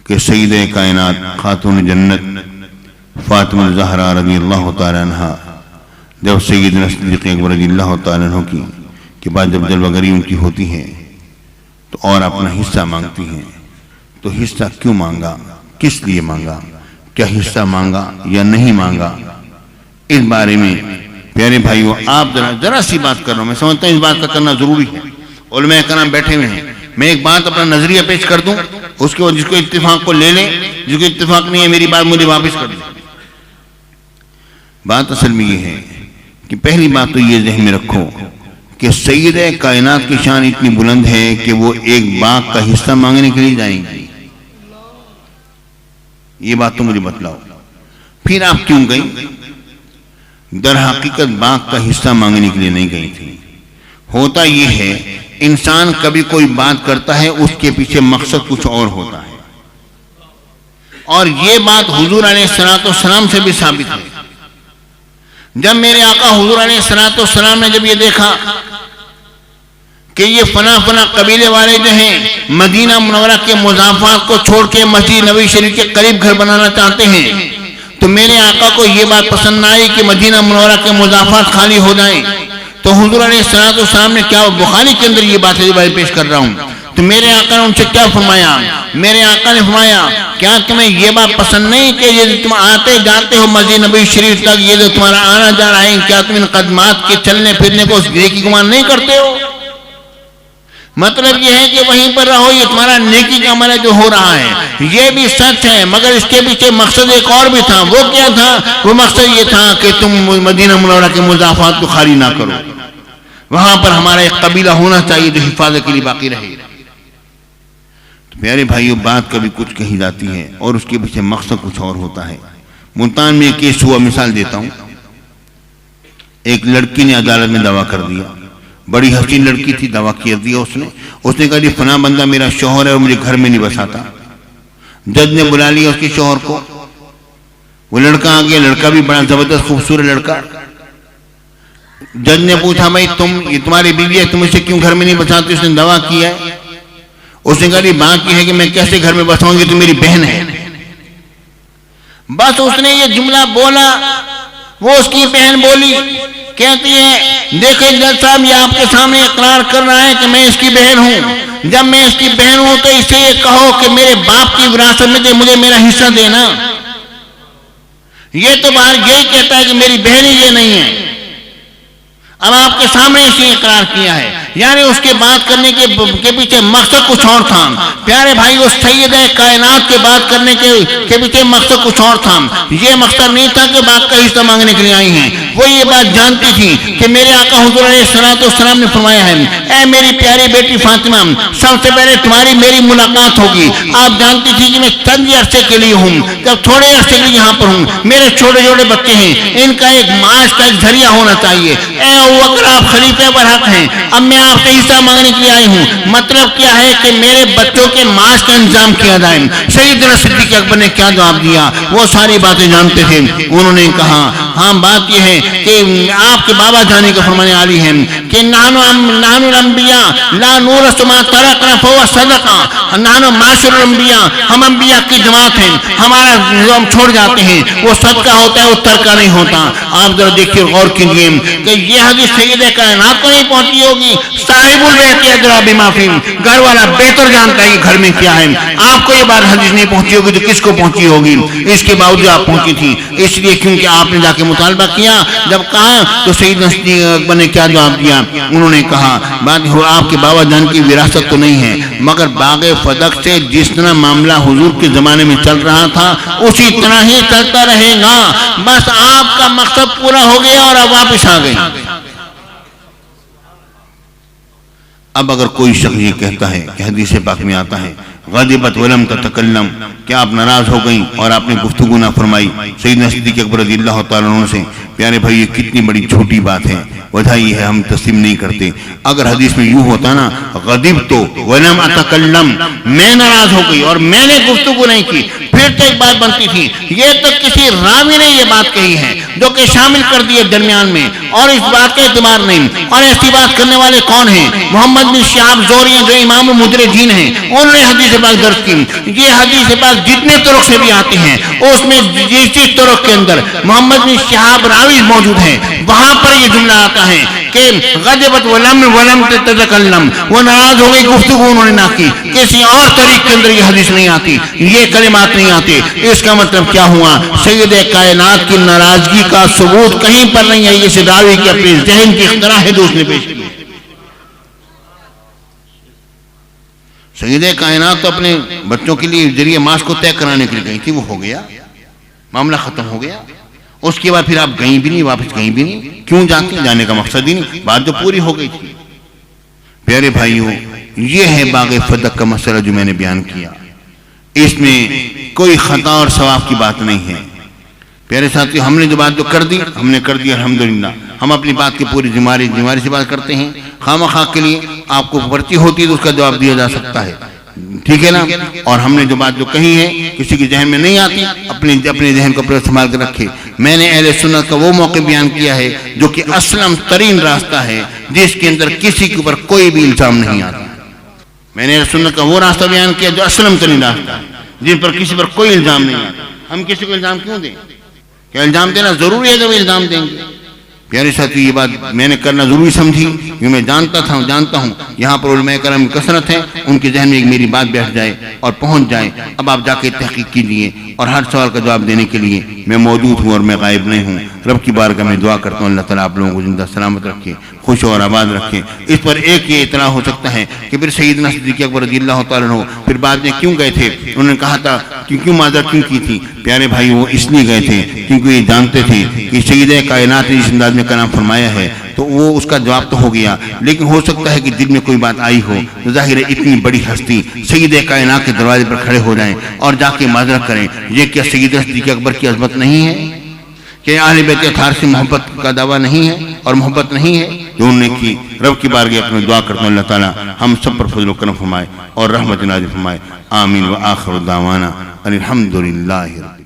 کہ سید کائنات خاتون جنت فاطمہ الزہرا رضی اللہ تعالیٰ عنہ جب سیدنا صدیق اکبر رضی اللہ تعالیٰ عنہ کی بعد جب جلوہ ان کی ہوتی ہے تو اور اپنا حصہ مانگتی ہیں، تو حصہ کیوں مانگا، کس لیے مانگا، کیا حصہ مانگا یا نہیں مانگا، اس بارے میں پیارے بھائیو آپ ذرا سی بات کر رہا ہوں، میں سمجھتا ہوں اس بات کا کرنا ضروری ہے۔ علماء کرام بیٹھے ہوئے ہیں، میں ایک بات اپنا نظریہ پیش کر دوں، اس کے بعد جس کو اتفاق کو لے لیں، جس کو اتفاق نہیں ہے میری بات مجھے واپس کر دیں۔ بات اصل میں یہ ہے کہ پہلی بات تو یہ ذہن میں رکھو کہ سید کائنات کی شان اتنی بلند ہے کہ وہ ایک باغ کا حصہ مانگنے کے لیے جائیں گی، یہ بات تو مجھے بتلاؤ۔ پھر آپ کیوں گئی؟ در حقیقت باغ کا حصہ مانگنے کے لیے نہیں گئی تھی۔ ہوتا یہ ہے انسان کبھی کوئی بات کرتا ہے اس کے پیچھے مقصد کچھ اور ہوتا ہے، اور یہ بات حضور علیہ السلام سے بھی ثابت ہے۔ جب میرے آقا حضور علیہ السلام نے جب یہ دیکھا کہ یہ فنا قبیلے والے جو ہیں مدینہ منورہ کے مضافات کو چھوڑ کے مسجد نبوی شریف کے قریب گھر بنانا چاہتے ہیں، تو میرے آقا کو یہ بات پسند نہ آئی کہ مدینہ منورہ کے مضافات خالی ہو جائیں، تو حضور علیہ السلام نے کیا، بخاری کے اندر یہ بات پیش کر رہا ہوں، تو میرے آقا نے ان سے کیا فرمایا؟ میرے آقا نے فرمایا کیا تمہیں یہ بات پسند نہیں کہ یہ تم آتے جاتے ہو مسجد نبوی شریف تک، یہ جو تمہارا آنا جانا ہے، کیا تم ان قدمات کے چلنے پھرنے کو نیکی گمان نہیں کرتے ہو؟ مطلب یہ ہے کہ وہیں پر رہو، یہ تمہارا نیکی کا عمل جو ہو رہا ہے یہ بھی سچ ہے، مگر اس کے پیچھے مقصد ایک اور بھی تھا۔ وہ کیا تھا؟ وہ مقصد یہ تھا کہ تم مدینہ منورہ کے مضافات کو خالی نہ کرو، وہاں پر ہمارا ایک قبیلہ ہونا چاہیے جو حفاظت کے لیے باقی رہے۔ تو پیارے بھائیو بات کبھی کچھ کہی جاتی ہے اور اس کے پیچھے مقصد کچھ اور ہوتا ہے۔ ملتان میں ایک کیس ہوا، مثال دیتا ہوں۔ ایک لڑکی نے عدالت میں دعویٰ کر دیا، بڑی حسین لڑکی تھی، دعویٰ کر دیا اس نے کہا جی فلاں بندہ میرا شوہر ہے اور مجھے گھر میں نہیں بساتا۔ جج نے بلا لیا اس کے شوہر کو، وہ لڑکا آ گیا، لڑکا بھی بڑا زبردست خوبصورت لڑکا۔ جج نے پوچھا بھائی یہ تمہاری بیوی ہے، تم اسے کیوں گھر میں نہیں بساتے؟ اس نے دعویٰ کیا ہے۔ اس نے کہا جی بات یہ ہے کہ میں کیسے گھر میں بساؤں گی، تو میری بہن ہے۔ بس اس نے یہ جملہ بولا، وہ اس کی بہن بولی، کہتی ہے دیکھیں جج صاحب یہ آپ کے سامنے اقرار کر رہا ہے کہ میں اس کی بہن ہوں، جب میں اس کی بہن ہوں تو اسے یہ کہو کہ میرے باپ کی وراثت میں مجھے میرا حصہ دینا۔ یہ تو باہر یہی کہتا ہے کہ میری بہن ہی یہ نہیں ہے، اب آپ کے سامنے اسے اقرار کیا ہے، یعنی اس کے بات کرنے کے پیچھے مقصد کچھ اور تھا۔ پیارے بھائی اس سید کائنات کے بات کرنے کے پیچھے مقصد کچھ اور تھا، یہ مقصد نہیں تھا کہ باپ کا حصہ مانگنے کے لیے آئی ہیں۔ وہ یہ بات جانتی تھی کہ میرے آقا حضور علیہ السلام نے فرمایا ہے اے میری پیاری بیٹی فاطمہ، سب سے پہلے تمہاری میری ملاقات ہوگی۔ آپ جانتی تھی کہ میں چند عرصے کے لیے ہوں، جب تھوڑے عرصے کے لیے یہاں پر ہوں، میرے چھوٹے چھوٹے بچے ہیں، ان کا ایک معاش کا ایک ذریعہ ہونا چاہیے۔ اے اگر آپ خلیفہ برحق ہیں، اب میں آپ سے حصہ مانگنے کے لیے آئی ہوں، مطلب کیا ہے کہ میرے بچوں کے معاش کا انتظام کیا جائے۔ سیدنا صدیق اکبر نے کیا جواب دیا؟ وہ ساری باتیں جانتے تھے۔ انہوں نے کہا ہاں بات یہ ہے کہ آپ کے بابا جانے کا فرمانے والی ہے کہ نانو الانبیاء لا نورث ما ترکنا فهو صدقہ، نانو معاشر الانبیاء، ہم انبیاء کی جماعت ہیں، ہمارا جو ہم چھوڑ جاتے ہیں وہ صدقہ ہوتا ہے، وہ ترکہ نہیں ہوتا۔ آپ ذرا دیکھیے غور کیجیے کہ یہ حدیث سید کائنات کو نہیں پہنچی ہوگی، صاحب البیت ادری بما فیہ، گھر والا بہتر جانتا ہے کہ گھر میں کیا ہے۔ آپ کو یہ بات حدیث نہیں پہنچی ہوگی تو کس کو پہنچی ہوگی؟ اس کے باوجود آپ پہنچی تھی، اس لیے کیونکہ آپ نے جا کے مطالبہ کیا۔ جب کہا تو سیدنا صدیق اکبر نے کیا جواب دیا؟ انہوں نے کہا بات آپ کے بابا جان کی وراثت تو نہیں ہے، مگر باغ فدق سے جس طرح معاملہ حضور کے زمانے میں چل رہا تھا اسی طرح ہی چلتا رہے گا، بس آپ کا مقصد پورا ہو گیا اور اب واپس آ گئے۔ اب اگر کوئی شخص یہ کہتا ہے کہ حدیث پاک میں آتا ہے غضبت ولم تتکلم، کیا آپ ناراض ہو گئیں اور آپ نے گفتگو نہ فرمائی سیدنا صدیق اکبر رضی اللہ تعالیٰ عنہ سے؟ پیارے بھائی یہ کتنی بڑی چھوٹی بات ہے، وجہ یہ ہے ہم تسلیم نہیں کرتے۔ اگر حدیث میں یوں ہوتا نا غضبت ولم اتکلم، میں ناراض ہو گئی اور میں نے گفتگو نہیں کی، پھر تو ایک بات بنتی تھی۔ یہ تو کسی راوی نے یہ بات کہی ہے، جو کہ شامل کر دیے درمیان میں، اور اس بات کا اعتبار نہیں۔ اور ایسی بات کرنے والے کون ہیں؟ محمد بن شہاب زہری جو امام مدرجین ہیں، انہوں نے حدیث پاک درج کی۔ یہ حدیث پاک جتنے طرق سے بھی آتے ہیں اس میں جس طرق کے اندر محمد بن شہاب راوی موجود ہیں، وہاں پر یہ جملہ آتا ہے کہ غضبت ولم تتکلم، وہ ناراض ہو گئی، گفتگو انہوں نے نہ کی۔ کسی اور طریق کے اندر یہ حدیث نہیں آتی، یہ کلمات نہیں آتے۔ اس کا مطلب کیا ہوا؟ سید کائنات کی ناراضگی کا ثبوت کہیں پر نہیں ہے، یہ راوی کی اپنے ذہن کی اختراع ہے دوسرے پیش کی۔ سید کائنات تو اپنے بچوں کے لیے ذریعہ معاش کو طے کرانے کے لیے گئی تھی، وہ ہو گیا، معاملہ ختم ہو گیا۔ اس کے بعد پھر آپ گئیں بھی نہیں، واپس گئیں بھی نہیں۔ کیوں جاتے؟ جانے کا مقصد ہی نہیں، بات تو پوری ہو گئی تھی۔ پیارے بھائیوں، یہ ہے باغ فدق کا مسئلہ جو میں نے بیان کیا، اس میں کوئی خطا اور ثواب کی بات نہیں ہے۔ پیارے ساتھیو، ہم نے جو بات جو کر دی ہم نے کر دی، الحمدللہ۔ ہم اپنی بات کی پوری ذمہ داری سے بات کرتے ہیں۔ خواہ کے لیے آپ کو پرچی ہوتی ہے تو اس کا جواب دیا جا سکتا ہے، ٹھیک ہے نا؟ اور ہم نے جو بات جو کہی ہے کسی کے ذہن میں نہیں آتی، اپنے ذہن کو اپنے سنبھال کر رکھے۔ میں نے اہل سنت کا وہ موقع بیان کیا ہے جو کہ اسلم ترین راستہ ہے، جس کے اندر کسی کے اوپر کوئی بھی الزام نہیں آتا۔ میں نے اہل سنت کا وہ راستہ بیان کیا جو اسلم ترین راستہ ہے، جن پر کسی پر کوئی الزام نہیں آتا۔ ہم کسی کو الزام کیوں دیں؟ کیا الزام دینا ضروری ہے جب الزام دیں گے؟ پیارے ساتھی، یہ بات میں نے کرنا ضروری سمجھی، کیونکہ میں جانتا ہوں یہاں پر علماء کرام کی کثرت ہے، ان کے ذہن میں ایک میری بات بیٹھ جائے اور پہنچ جائے۔ اب آپ جا کے تحقیق کیجیے، اور ہر سوال کا جواب دینے کے لیے میں موجود ہوں اور میں غائب نہیں ہوں۔ رب کی بارگاہ میں دعا کرتا ہوں اللہ تعالیٰ آپ لوگوں کو زندہ سلامت رکھے، خوش اور آباد رکھے۔ اس پر ایک یہ اطلاع ہو سکتا ہے کہ پھر سیدنا صدیق اکبر رضی اللہ تعالیٰ عنہ پھر بعد میں کیوں گئے تھے؟ انہوں نے کہا تھا کیوں معذرت کیوں کی تھی؟ پیارے بھائی، وہ اس لیے گئے تھے کیونکہ یہ جانتے تھے کہ سید کائنات نے جس انداز میں کلام فرمایا ہے تو وہ اس کا جواب تو ہو گیا، لیکن ہو سکتا ہے کہ دل میں کوئی بات آئی ہو تو ظاہر ہے اتنی بڑی ہستی سید کائنات کے دروازے پر کھڑے ہو جائیں اور جا کے معذرت کریں۔ یہ کیا سیدنا صدیق اکبر کی عظمت نہیں ہے؟ کہ اہل بیت اطہار سے محبت کا دعویٰ نہیں ہے اور محبت نہیں ہے جو انہوں نے کی؟ رب کی بارگاہ میں دعا کرتا ہوں اللہ تعالیٰ ہم سب پر فضل و کرم فرمائے اور رحمت نازل فرمائے۔ آمین۔ وآخر دعوانا الحمدللہ۔